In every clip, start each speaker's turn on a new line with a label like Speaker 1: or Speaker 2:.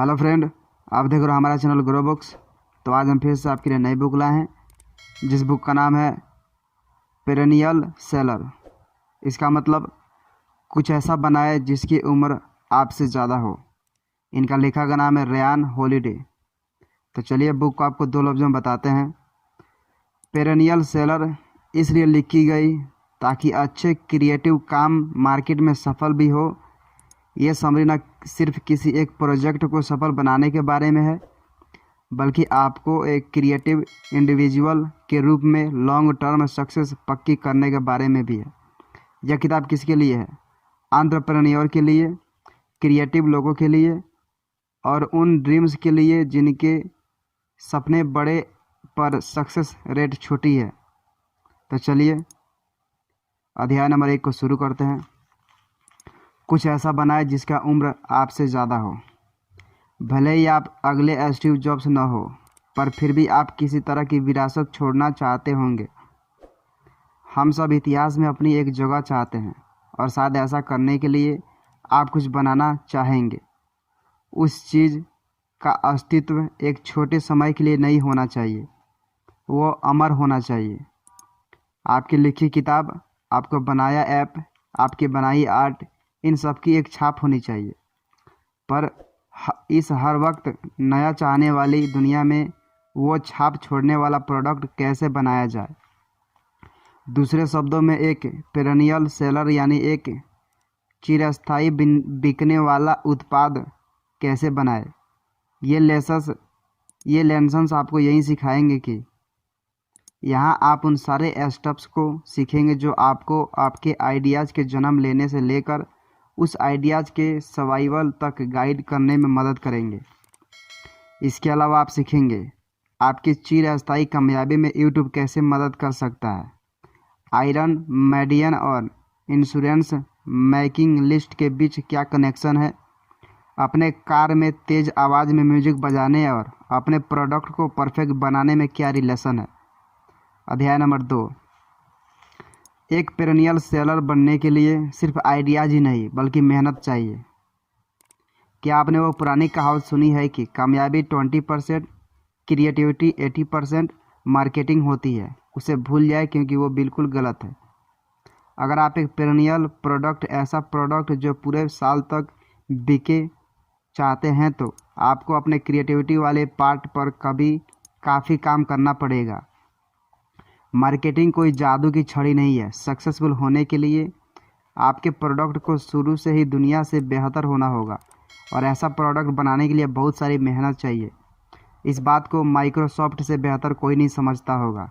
Speaker 1: Hello friend, आप देख रहे हो हमारा चैनल ग्रो बुक्स। तो आज हम फिर से आपके लिए नई बुक लाए हैं जिस बुक का नाम है पेरेनियल सेलर। इसका मतलब कुछ ऐसा बनाए जिसकी उम्र आपसे ज़्यादा हो। इनका लेखक का नाम है रेयान हॉलिडे। तो चलिए बुक को आपको दो लफ्ज़ों में बताते हैं। पेरेनियल सेलर इसलिए लिखी गई ताकि अच्छे क्रिएटिव काम मार्केट में सफल भी हो। ये समरी न सिर्फ किसी एक प्रोजेक्ट को सफल बनाने के बारे में है, बल्कि आपको एक क्रिएटिव इंडिविजुअल के रूप में लॉन्ग टर्म सक्सेस पक्की करने के बारे में भी है। यह किताब किसके लिए है? एंटरप्रेन्योर के लिए, क्रिएटिव लोगों के लिए और उन ड्रीम्स के लिए जिनके सपने बड़े पर सक्सेस रेट छोटी है। तो चलिए अध्याय नंबर 1 को शुरू करते हैं। कुछ ऐसा बनाए जिसका उम्र आपसे ज़्यादा हो। भले ही आप अगले स्टीव जॉब्स न हो, पर फिर भी आप किसी तरह की विरासत छोड़ना चाहते होंगे। हम सब इतिहास में अपनी एक जगह चाहते हैं और शायद ऐसा करने के लिए आप कुछ बनाना चाहेंगे। उस चीज़ का अस्तित्व एक छोटे समय के लिए नहीं होना चाहिए, वो अमर होना चाहिए। आपकी लिखी किताब, आपको बनाया ऐप, आपकी बनाई आर्ट, इन सब की एक छाप होनी चाहिए। पर इस हर वक्त नया चाहने वाली दुनिया में वो छाप छोड़ने वाला प्रोडक्ट कैसे बनाया जाए? दूसरे शब्दों में एक पेरेनियल सेलर यानी एक चिरस्थायी बिकने वाला उत्पाद कैसे बनाए? ये लेसन्स आपको यही सिखाएंगे कि यहाँ आप उन सारे स्टेप्स को सीखेंगे जो आपको आपके आइडियाज़ के जन्म लेने से लेकर उस आइडियाज़ के सर्वाइवल तक गाइड करने में मदद करेंगे। इसके अलावा आप सीखेंगे आपकी चिरस्थायी कामयाबी में यूट्यूब कैसे मदद कर सकता है। आयरन मेडियन और इंश्योरेंस मेकिंग लिस्ट के बीच क्या कनेक्शन है। अपने कार में तेज़ आवाज़ में म्यूजिक बजाने और अपने प्रोडक्ट को परफेक्ट बनाने में क्या रिलेशन है। अध्याय नंबर 2। एक पेरेनियल सेलर बनने के लिए सिर्फ आइडियाज़ ही नहीं बल्कि मेहनत चाहिए। क्या आपने वो पुरानी कहावत सुनी है कि कामयाबी 20%, क्रिएटिविटी 80%, मार्केटिंग होती है? उसे भूल जाए क्योंकि वो बिल्कुल गलत है। अगर आप एक पेरेनियल प्रोडक्ट, ऐसा प्रोडक्ट जो पूरे साल तक बिके चाहते हैं, तो आपको अपने क्रिएटिविटी वाले पार्ट पर काफ़ी काम करना पड़ेगा। मार्केटिंग कोई जादू की छड़ी नहीं है। सक्सेसफुल होने के लिए आपके प्रोडक्ट को शुरू से ही दुनिया से बेहतर होना होगा और ऐसा प्रोडक्ट बनाने के लिए बहुत सारी मेहनत चाहिए। इस बात को माइक्रोसॉफ्ट से बेहतर कोई नहीं समझता होगा।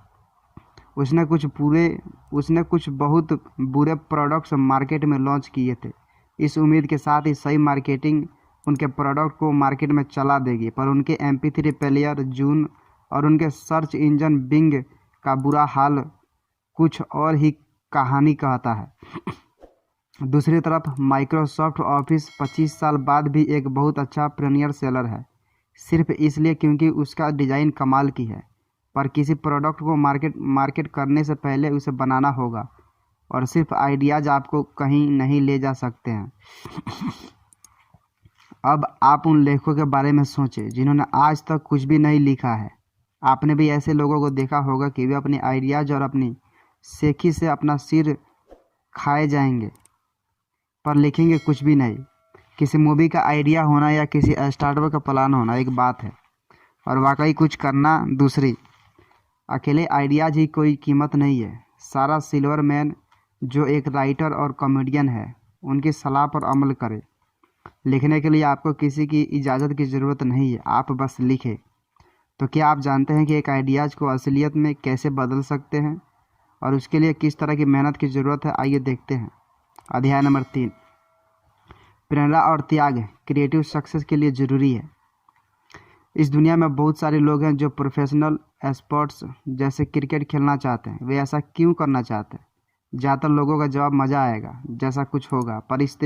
Speaker 1: उसने कुछ बहुत बुरे प्रोडक्ट्स मार्केट में लॉन्च किए थे, इस उम्मीद के साथ ही सही मार्केटिंग उनके प्रोडक्ट को मार्केट में चला देगी। पर उनके MP3 प्लेयर जून और उनके सर्च इंजन बिंग का बुरा हाल कुछ और ही कहानी कहता है। दूसरी तरफ माइक्रोसॉफ्ट ऑफिस 25 साल बाद भी एक बहुत अच्छा पेरेनियल सेलर है, सिर्फ इसलिए क्योंकि उसका डिज़ाइन कमाल की है। पर किसी प्रोडक्ट को मार्केट करने से पहले उसे बनाना होगा और सिर्फ आइडियाज़ आपको कहीं नहीं ले जा सकते हैं। अब आप उन लेखकों के बारे में सोचें जिन्होंने आज तक कुछ भी नहीं लिखा है। आपने भी ऐसे लोगों को देखा होगा कि वे अपने आइडियाज़ और अपनी सेखी से अपना सिर खाए जाएंगे, पर लिखेंगे कुछ भी नहीं। किसी मूवी का आइडिया होना या किसी स्टार्टअप का प्लान होना एक बात है और वाकई कुछ करना दूसरी। अकेले आइडियाज़ ही कोई कीमत नहीं है। सारा सिल्वरमैन, जो एक राइटर और कॉमेडियन है, उनकी सलाह पर अमल करें। लिखने के लिए आपको किसी की इजाज़त की ज़रूरत नहीं है, आप बस लिखें। तो क्या आप जानते हैं कि एक आइडियाज़ को असलियत में कैसे बदल सकते हैं और उसके लिए किस तरह की मेहनत की ज़रूरत है? आइए देखते हैं। अध्याय नंबर 3। प्रेरणा और त्याग क्रिएटिव सक्सेस के लिए ज़रूरी है। इस दुनिया में बहुत सारे लोग हैं जो प्रोफेशनल स्पोर्ट्स जैसे क्रिकेट खेलना चाहते हैं। वे ऐसा क्यों करना चाहते हैं? ज़्यादातर लोगों का जवाब मज़ा आएगा जैसा कुछ होगा, पर इस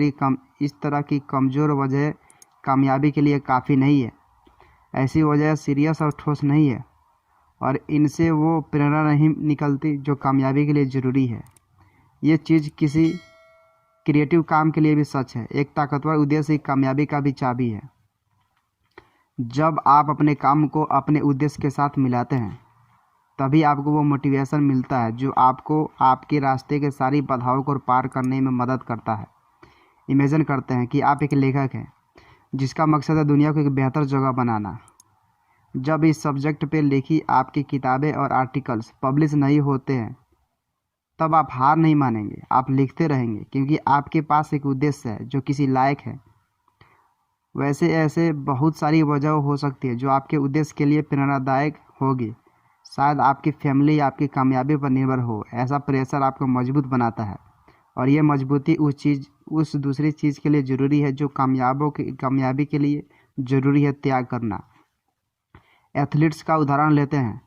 Speaker 1: तरह की कमज़ोर वजह कामयाबी के लिए काफ़ी नहीं है। ऐसी वजह सीरियस और ठोस नहीं है और इनसे वो प्रेरणा नहीं निकलती जो कामयाबी के लिए ज़रूरी है। ये चीज़ किसी क्रिएटिव काम के लिए भी सच है। एक ताकतवर उद्देश्य ही कामयाबी का भी चाबी है। जब आप अपने काम को अपने उद्देश्य के साथ मिलाते हैं तभी आपको वो मोटिवेशन मिलता है जो आपको आपके रास्ते के सारी बाधाओं को पार करने में मदद करता है। इमेजिन करते हैं कि आप एक लेखक हैं जिसका मकसद है दुनिया को एक बेहतर जगह बनाना। जब इस सब्जेक्ट पे लिखी आपकी किताबें और आर्टिकल्स पब्लिश नहीं होते हैं तब आप हार नहीं मानेंगे, आप लिखते रहेंगे क्योंकि आपके पास एक उद्देश्य है जो किसी लायक है। वैसे ऐसे बहुत सारी वजह हो सकती है जो आपके उद्देश्य के लिए प्रेरणादायक होगी। शायद आपकी फैमिली आपकी कामयाबी पर निर्भर हो। ऐसा प्रेशर आपको मजबूत बनाता है और ये मजबूती उस दूसरी चीज़ के लिए ज़रूरी है जो कामयाबी के लिए ज़रूरी है त्याग करना। एथलीट्स का उदाहरण लेते हैं।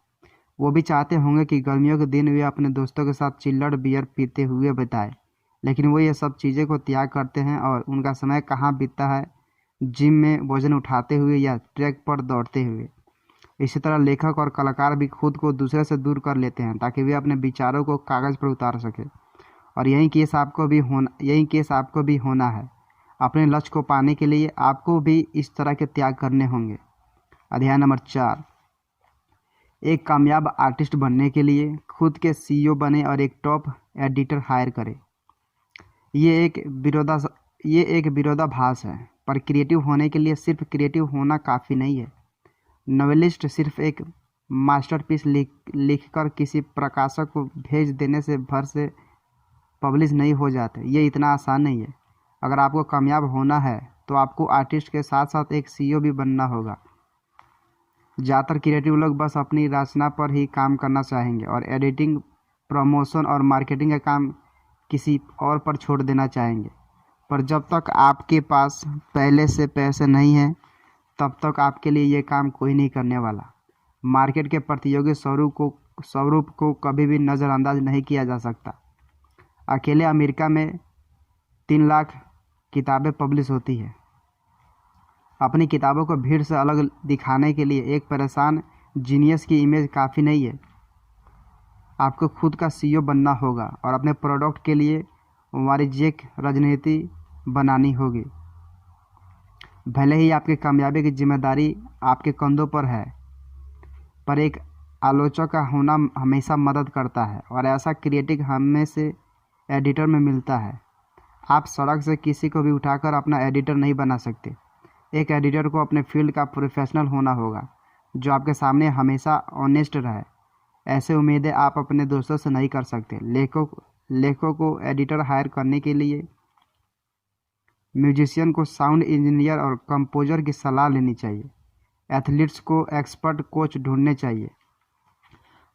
Speaker 1: वो भी चाहते होंगे कि गर्मियों के दिन वे अपने दोस्तों के साथ चिल्लड बियर पीते हुए बिताए, लेकिन वो ये सब चीज़ें को त्याग करते हैं और उनका समय कहाँ बीतता है, जिम में वजन उठाते हुए या ट्रैक पर दौड़ते हुए। इसी तरह लेखक और कलाकार भी खुद को दूसरे से दूर कर लेते हैं ताकि वे अपने विचारों को कागज़ पर उतार सकें। और यही केस आपको भी होना है। अपने लक्ष्य को पाने के लिए आपको भी इस तरह के त्याग करने होंगे। अध्याय नंबर 4, एक कामयाब आर्टिस्ट बनने के लिए खुद के सीईओ बने और एक टॉप एडिटर हायर करें। ये एक विरोधाभास है, पर क्रिएटिव होने के लिए सिर्फ क्रिएटिव होना काफ़ी नहीं है। नॉवेलिस्ट सिर्फ एक मास्टरपीस लिखकर किसी प्रकाशक को भेज देने से भर से पब्लिश नहीं हो जाते। ये इतना आसान नहीं है। अगर आपको कामयाब होना है तो आपको आर्टिस्ट के साथ साथ एक सीईओ भी बनना होगा। ज़्यादातर क्रिएटिव लोग बस अपनी रचना पर ही काम करना चाहेंगे और एडिटिंग, प्रमोशन और मार्केटिंग का काम किसी और पर छोड़ देना चाहेंगे। पर जब तक आपके पास पहले से पैसे नहीं हैं तब तक आपके लिए ये काम कोई नहीं करने वाला। मार्केट के प्रतियोगी स्वरूप को कभी भी नज़रअंदाज नहीं किया जा सकता। अकेले अमेरिका में 3 लाख किताबें पब्लिश होती है। अपनी किताबों को भीड़ से अलग दिखाने के लिए एक परेशान जीनियस की इमेज काफ़ी नहीं है। आपको खुद का सीईओ बनना होगा और अपने प्रोडक्ट के लिए वाणिज्यिक रणनीति बनानी होगी। भले ही आपकी कामयाबी की जिम्मेदारी आपके कंधों पर है, पर एक आलोचक का होना हमेशा मदद करता है और ऐसा क्रिएटिव हमें से एडिटर में मिलता है। आप सड़क से किसी को भी उठाकर अपना एडिटर नहीं बना सकते। एक एडिटर को अपने फील्ड का प्रोफेशनल होना होगा जो आपके सामने हमेशा ऑनेस्ट रहे। ऐसे उम्मीदें आप अपने दोस्तों से नहीं कर सकते। लेखकों को एडिटर हायर करने के लिए म्यूजिशियन को साउंड इंजीनियर और कंपोजर की सलाह लेनी चाहिए। एथलीट्स को एक्सपर्ट कोच ढूंढने चाहिए।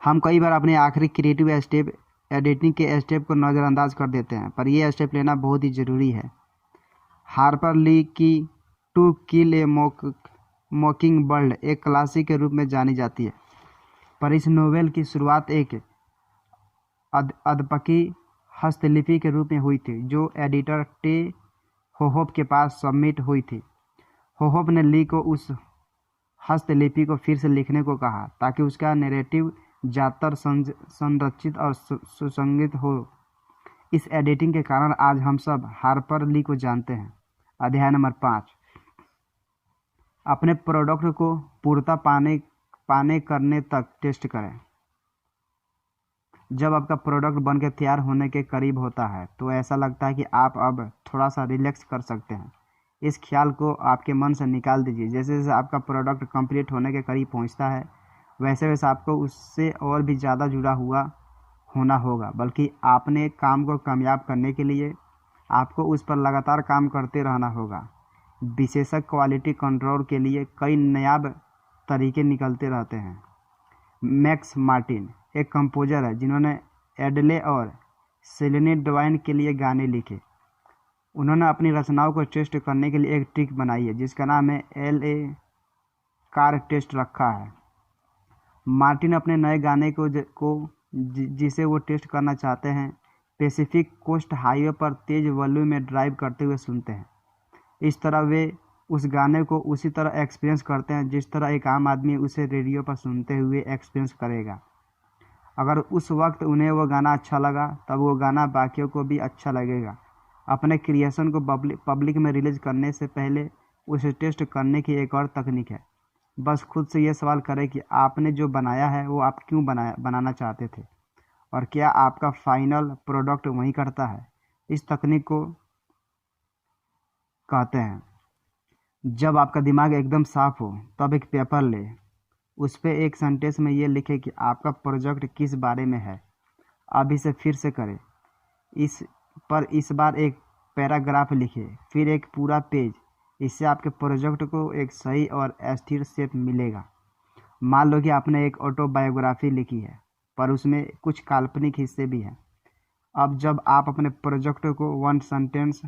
Speaker 1: हम कई बार अपने आखिरी क्रिएटिव स्टेप, एडिटिंग के स्टेप को नज़रअंदाज कर देते हैं, पर यह स्टेप लेना बहुत ही ज़रूरी है। हार्पर ली की To Kill a Mockingbird एक क्लासिक के रूप में जानी जाती है, पर इस नोवेल की शुरुआत एक अदपकी हस्तलिपि के रूप में हुई थी जो एडिटर टे होहोप के पास सबमिट हुई थी। होहोप ने ली को उस हस्तलिपि को फिर से लिखने को कहा ताकि उसका नैरेटिव ज़्यादातर संरचित और सुसंगत हो। इस एडिटिंग के कारण आज हम सब हार्पर ली को जानते हैं। अध्याय नंबर 5, अपने प्रोडक्ट को पूर्णता पाने करने तक टेस्ट करें। जब आपका प्रोडक्ट बनकर तैयार होने के करीब होता है तो ऐसा लगता है कि आप अब थोड़ा सा रिलैक्स कर सकते हैं। इस ख्याल को आपके मन से निकाल दीजिए। जैसे जैसे आपका प्रोडक्ट कंप्लीट होने के करीब पहुंचता है वैसे वैसे आपको उससे और भी ज़्यादा जुड़ा हुआ होना होगा। बल्कि आपने काम को कामयाब करने के लिए आपको उस पर लगातार काम करते रहना होगा। विशेषज्ञ क्वालिटी कंट्रोल के लिए कई नायाब तरीके निकलते रहते हैं। मैक्स मार्टिन एक कंपोजर है जिन्होंने एडले और सेलेनी डिवाइन के लिए गाने लिखे। उन्होंने अपनी रचनाओं को टेस्ट करने के लिए एक ट्रिक बनाई है जिसका नाम है LA कार टेस्ट रखा है। मार्टिन अपने नए गाने जिसे वो टेस्ट करना चाहते हैं पैसिफिक कोस्ट हाईवे पर तेज वॉल्यूम में ड्राइव करते हुए सुनते हैं। इस तरह वे उस गाने को उसी तरह एक्सपीरियंस करते हैं जिस तरह एक आम आदमी उसे रेडियो पर सुनते हुए एक्सपीरियंस करेगा। अगर उस वक्त उन्हें वो गाना अच्छा लगा तब वो गाना बाकियों को भी अच्छा लगेगा। अपने क्रिएशन को पब्लिक में रिलीज करने से पहले उसे टेस्ट करने की एक और तकनीक है बस खुद से ये सवाल करें कि आपने जो बनाया है वो आप क्यों बनाना चाहते थे, और क्या आपका फाइनल प्रोडक्ट वही करता है। इस तकनीक को कहते हैं, जब आपका दिमाग एकदम साफ हो तब एक पेपर ले, उस पे एक सेंटेंस में ये लिखे कि आपका प्रोजेक्ट किस बारे में है। अब इसे फिर से करें, इस बार एक पैराग्राफ लिखे, फिर एक पूरा पेज। इससे आपके प्रोजेक्ट को एक सही और स्थिर शेप मिलेगा। मान लो कि आपने एक ऑटोबायोग्राफी लिखी है, पर उसमें कुछ काल्पनिक हिस्से भी हैं। अब जब आप अपने प्रोजेक्ट को one sentence,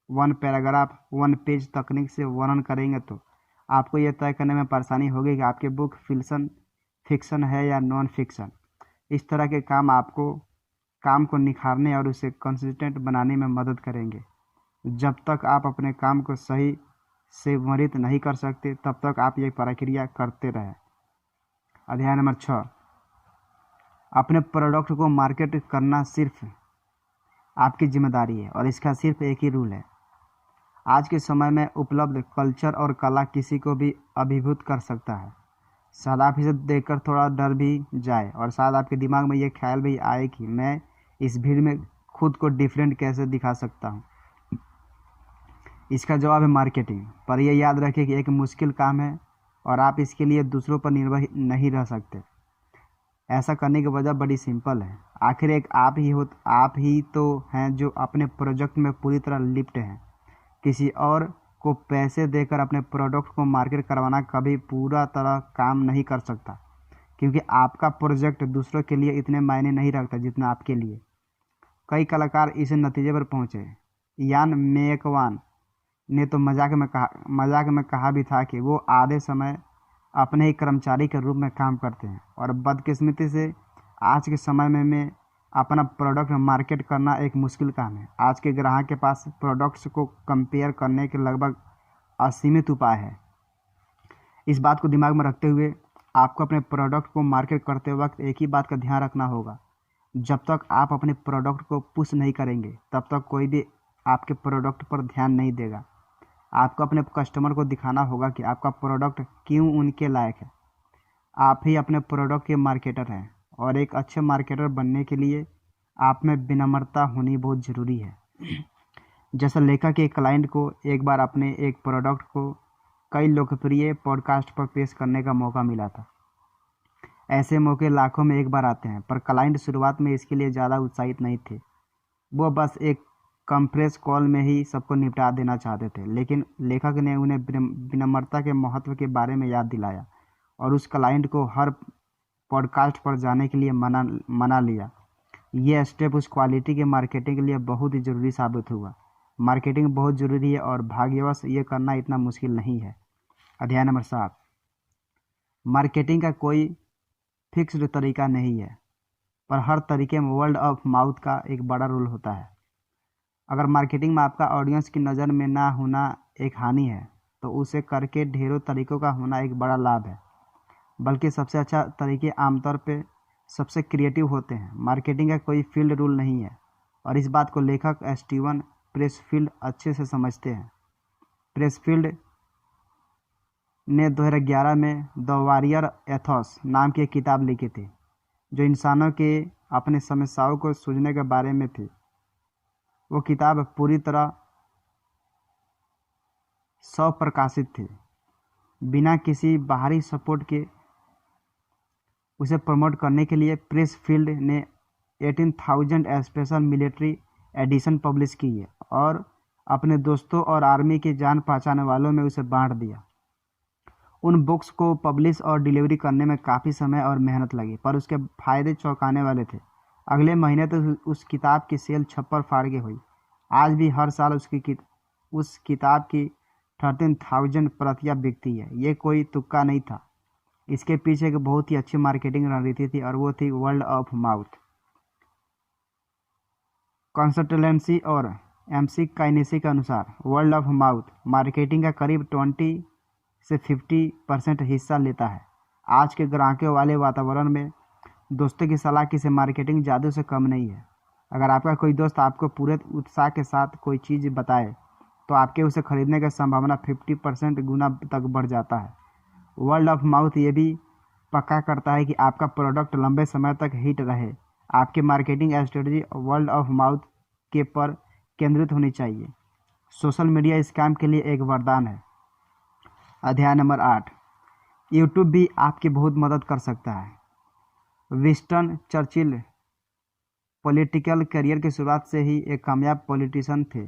Speaker 1: one paragraph, one page तकनीक से वर्णन करेंगे तो आपको यह तय करने में परेशानी होगी कि आपकी बुक फिक्शन है या नॉन फिक्शन। इस तरह के काम को निखारने और उसे कंसिस्टेंट बनाने में मदद करेंगे। जब तक आप अपने काम को सही से वर्णित नहीं कर सकते तब तक आप ये प्रक्रिया करते रहें। अध्याय नंबर 6, अपने प्रोडक्ट को मार्केट करना सिर्फ आपकी जिम्मेदारी है और इसका सिर्फ एक ही रूल है। आज के समय में उपलब्ध कल्चर और कला किसी को भी अभिभूत कर सकता है। शायद आप इसे देखकर थोड़ा डर भी जाए और शायद आपके दिमाग में ये ख्याल भी आए कि मैं इस भीड़ में खुद को डिफरेंट कैसे दिखा सकता हूँ। इसका जवाब है मार्केटिंग। पर यह याद रखिए कि एक मुश्किल काम है और आप इसके लिए दूसरों पर निर्भर नहीं रह सकते। ऐसा करने की वजह बड़ी सिंपल है। आखिर एक आप ही तो हैं जो अपने प्रोजेक्ट में पूरी तरह लिप्त हैं। किसी और को पैसे देकर अपने प्रोडक्ट को मार्केट करवाना कभी पूरा तरह काम नहीं कर सकता, क्योंकि आपका प्रोजेक्ट दूसरों के लिए इतने मायने नहीं रखता जितना आपके लिए। कई कलाकार इस नतीजे पर पहुंचे। यान मेकवान ने तो मजाक में कहा भी था कि वो आधे समय अपने ही कर्मचारी के रूप में काम करते हैं। और बदकिस्मती से आज के समय में अपना प्रोडक्ट मार्केट करना एक मुश्किल काम है। आज के ग्राहक के पास प्रोडक्ट्स को कंपेयर करने के लगभग असीमित उपाय है। इस बात को दिमाग में रखते हुए आपको अपने प्रोडक्ट को मार्केट करते वक्त एक ही बात का ध्यान रखना होगा। जब तक आप अपने प्रोडक्ट को पुश नहीं करेंगे तब तक कोई भी आपके प्रोडक्ट पर ध्यान नहीं देगा। आपको अपने कस्टमर को दिखाना होगा कि आपका प्रोडक्ट क्यों उनके लायक है। आप ही अपने प्रोडक्ट के मार्केटर हैं और एक अच्छे मार्केटर बनने के लिए आप में विनम्रता होनी बहुत ज़रूरी है। जैसा लेखक के क्लाइंट को एक बार अपने एक प्रोडक्ट को कई लोकप्रिय पॉडकास्ट पर पेश करने का मौका मिला था। ऐसे मौके लाखों में एक बार आते हैं, पर क्लाइंट शुरुआत में इसके लिए ज़्यादा उत्साहित नहीं थे। वो बस एक कंप्रेस कॉल में ही सबको निपटा देना चाहते थे। लेकिन लेखक ने उन्हें विनम्रता के महत्व के बारे में याद दिलाया और उस क्लाइंट को हर पॉडकास्ट पर जाने के लिए मना लिया। ये स्टेप उस क्वालिटी के मार्केटिंग के लिए बहुत ही ज़रूरी साबित हुआ। मार्केटिंग बहुत ज़रूरी है और भाग्यवश ये करना इतना मुश्किल नहीं है। अध्याय नंबर 7, मार्केटिंग का कोई फिक्स्ड तरीका नहीं है, पर हर तरीके में वर्ड ऑफ माउथ का एक बड़ा रोल होता है। अगर मार्केटिंग में आपका ऑडियंस की नज़र में ना होना एक हानि है, तो उसे करके ढेरों तरीकों का होना एक बड़ा लाभ है। बल्कि सबसे अच्छा तरीके आमतौर पे सबसे क्रिएटिव होते हैं। मार्केटिंग का कोई फील्ड रूल नहीं है और इस बात को लेखक स्टीवन प्रेसफील्ड अच्छे से समझते हैं। प्रेसफील्ड ने 2011 में द वॉरियर एथोस नाम की एक किताब लिखी थी, जो इंसानों के अपने समस्याओं को सूझने के बारे में थी। वो किताब पूरी तरह स्वप्रकाशित थी, बिना किसी बाहरी सपोर्ट के। उसे प्रमोट करने के लिए प्रेसफील्ड ने 18,000 स्पेशल मिलिट्री एडिशन पब्लिश की है और अपने दोस्तों और आर्मी के जान पहचान वालों में उसे बांट दिया। उन बुक्स को पब्लिश और डिलीवरी करने में काफ़ी समय और मेहनत लगी, पर उसके फायदे चौंकाने वाले थे। अगले महीने तो उस किताब की सेल छप्पर फाड़ के हुई। आज भी हर साल उस किताब की 13,000 प्रतियां बिकती है। ये कोई तुक्का नहीं था, इसके पीछे एक बहुत ही अच्छी मार्केटिंग रणनीति थी और वो थी वर्ड ऑफ माउथ। कंसल्टेंसी और एमसी काइनेसी के अनुसार वर्ड ऑफ माउथ मार्केटिंग का करीब 20 से 50% हिस्सा लेता है। आज के ग्राहकों वाले वातावरण में दोस्तों की सलाह किसी मार्केटिंग जादू से कम नहीं है। अगर आपका कोई दोस्त आपको पूरे उत्साह के साथ कोई चीज़ बताए तो आपके उसे खरीदने की संभावना 50% गुना तक बढ़ जाता है। वर्ड ऑफ माउथ ये भी पक्का करता है कि आपका प्रोडक्ट लंबे समय तक हिट रहे। आपकी marketing strategy word of mouth के पर केंद्रित होनी चाहिए। सोशल मीडिया इस काम के लिए एक वरदान है। अध्याय नंबर 8, यूट्यूब भी आपकी बहुत मदद कर सकता है। विंस्टन चर्चिल पॉलिटिकल करियर की शुरुआत से ही एक कामयाब पॉलिटिशियन थे,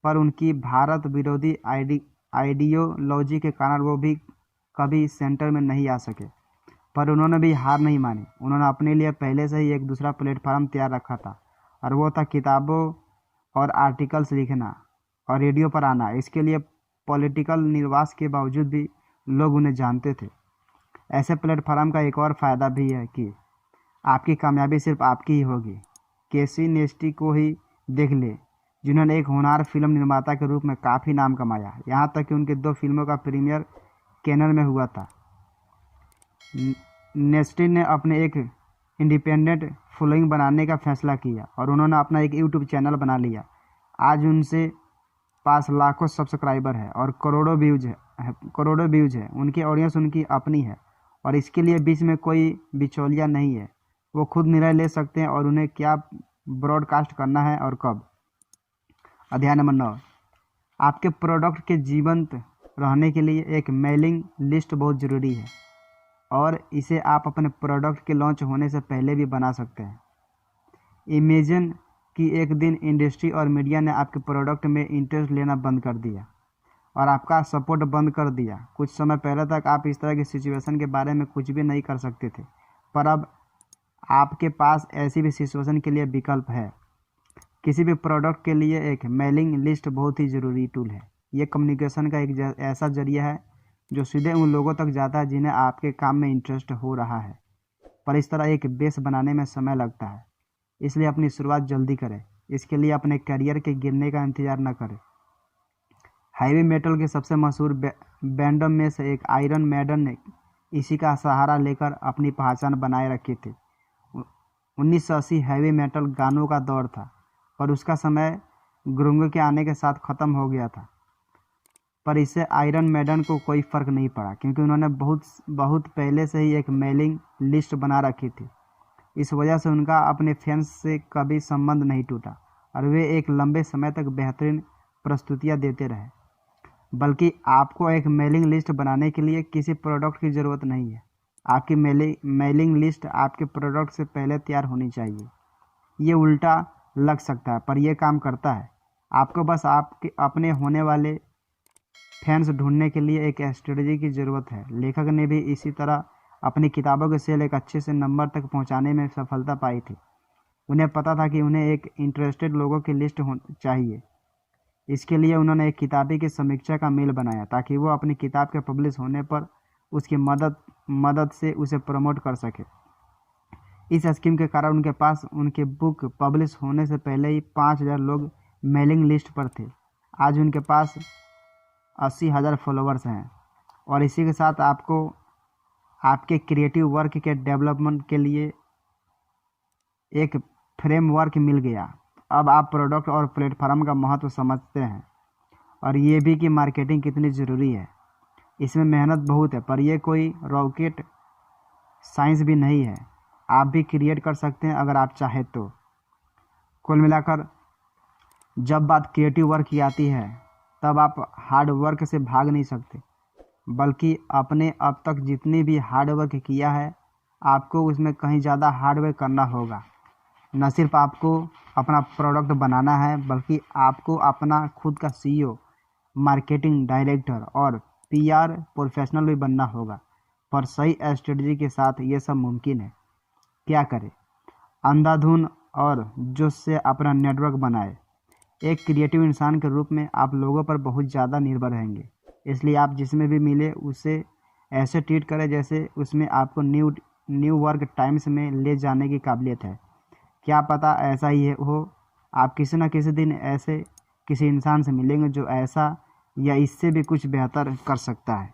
Speaker 1: पर उनकी भारत विरोधी आइडियोलॉजी के कारण वो भी कभी सेंटर में नहीं आ सके। पर उन्होंने भी हार नहीं मानी। उन्होंने अपने लिए पहले से ही एक दूसरा प्लेटफॉर्म तैयार रखा था, और वो था किताबों और आर्टिकल्स लिखना और रेडियो पर आना। इसके लिए पॉलिटिकल निर्वास के बावजूद भी लोग उन्हें जानते थे। ऐसे प्लेटफॉर्म का एक और फ़ायदा भी है कि आपकी कामयाबी सिर्फ आपकी ही होगी। केसी नेस्टी को ही देख ले, जिन्होंने एक होनहार फिल्म निर्माता के रूप में काफ़ी नाम कमाया, यहाँ तक कि उनके 2 फिल्मों का प्रीमियर कैनन में हुआ था। नेस्टी ने अपने एक इंडिपेंडेंट फॉलोइंग बनाने का फैसला किया और उन्होंने अपना एक यूट्यूब चैनल बना लिया। आज उनसे पास लाखों सब्सक्राइबर है और करोड़ों व्यूज़ है। उनकी ऑडियंस उनकी अपनी है और इसके लिए बीच में कोई बिचौलिया नहीं है। वो खुद निर्णय ले सकते हैं और उन्हें क्या ब्रॉडकास्ट करना है और कब। अध्याय नंबर 9, आपके प्रोडक्ट के जीवंत रहने के लिए एक मेलिंग लिस्ट बहुत ज़रूरी है, और इसे आप अपने प्रोडक्ट के लॉन्च होने से पहले भी बना सकते हैं। इमेजिन कि एक दिन इंडस्ट्री और मीडिया ने आपके प्रोडक्ट में इंटरेस्ट लेना बंद कर दिया और आपका सपोर्ट बंद कर दिया। कुछ समय पहले तक आप इस तरह की सिचुएशन के बारे में कुछ भी नहीं कर सकते थे, पर अब आपके पास ऐसी भी सिचुएशन के लिए विकल्प है। किसी भी प्रोडक्ट के लिए एक मेलिंग लिस्ट बहुत ही ज़रूरी टूल है। ये कम्युनिकेशन का एक ऐसा जरिया है जो सीधे उन लोगों तक जाता है जिन्हें आपके काम में इंटरेस्ट हो रहा है, पर इस तरह एक बेस बनाने में समय लगता है। इसलिए अपनी शुरुआत जल्दी करें। इसके लिए अपने करियर के गिरने का इंतज़ार न करें। हैवी मेटल के सबसे मशहूर बैंडों में से एक आयरन मैडन ने इसी का सहारा लेकर अपनी पहचान बनाए रखी थी। 1980 हैवी मेटल गानों का दौर था, पर उसका समय ग्रूंग के आने के साथ ख़त्म हो गया था। पर इससे आयरन मैडन को कोई फ़र्क नहीं पड़ा, क्योंकि उन्होंने बहुत पहले से ही एक मेलिंग लिस्ट बना रखी थी। इस वजह से उनका अपने फैंस से कभी संबंध नहीं टूटा और वे एक लंबे समय तक बेहतरीन प्रस्तुतियां देते रहे। बल्कि आपको एक मेलिंग लिस्ट बनाने के लिए किसी प्रोडक्ट की ज़रूरत नहीं है। आपकी मेलिंग लिस्ट आपके प्रोडक्ट से पहले तैयार होनी चाहिए। ये उल्टा लग सकता है, पर यह काम करता है। आपको बस आपके अपने होने वाले फैंस ढूंढने के लिए एक स्ट्रेटजी की ज़रूरत है। लेखक ने भी इसी तरह अपनी किताबों के सेल एक अच्छे से नंबर तक पहुंचाने में सफलता पाई थी। उन्हें पता था कि उन्हें एक इंटरेस्टेड लोगों की लिस्ट चाहिए। इसके लिए उन्होंने एक किताबी की समीक्षा का मेल बनाया ताकि वो अपनी किताब के पब्लिश होने पर उसकी मदद से उसे प्रमोट कर सके। इस स्कीम के कारण उनके पास उनके बुक पब्लिश होने से पहले ही 5000 लोग मेलिंग लिस्ट पर थे। आज उनके पास 80,000 फॉलोअर्स हैं और इसी के साथ आपको आपके क्रिएटिव वर्क के डेवलपमेंट के लिए एक फ्रेमवर्क मिल गया। अब आप प्रोडक्ट और प्लेटफॉर्म का महत्व समझते हैं और ये भी कि मार्केटिंग कितनी ज़रूरी है। इसमें मेहनत बहुत है, पर यह कोई रॉकेट साइंस भी नहीं है। आप भी क्रिएट कर सकते हैं अगर आप चाहें तो। कुल मिलाकर जब बात क्रिएटिव वर्क की आती है, तब आप हार्ड वर्क से भाग नहीं सकते, बल्कि आपने अब तक जितनी भी हार्ड वर्क किया है, आपको उसमें कहीं ज़्यादा हार्ड वर्क करना होगा। न सिर्फ आपको अपना प्रोडक्ट बनाना है, बल्कि आपको अपना खुद का CEO, मार्केटिंग डायरेक्टर और PR प्रोफेशनल भी बनना होगा। पर सही स्ट्रेटजी के साथ ये सब मुमकिन है। क्या करें? अंधाधुन और जोश से अपना नेटवर्क बनाए। एक क्रिएटिव इंसान के रूप में आप लोगों पर बहुत ज़्यादा निर्भर रहेंगे, इसलिए आप जिसमें भी मिले उसे ऐसे ट्रीट करें जैसे उसमें आपको न्यू वर्क टाइम्स में ले जाने की काबिलियत है। क्या पता ऐसा ही हो, आप किसी न किसी दिन ऐसे किसी इंसान से मिलेंगे जो ऐसा या इससे भी कुछ बेहतर कर सकता है।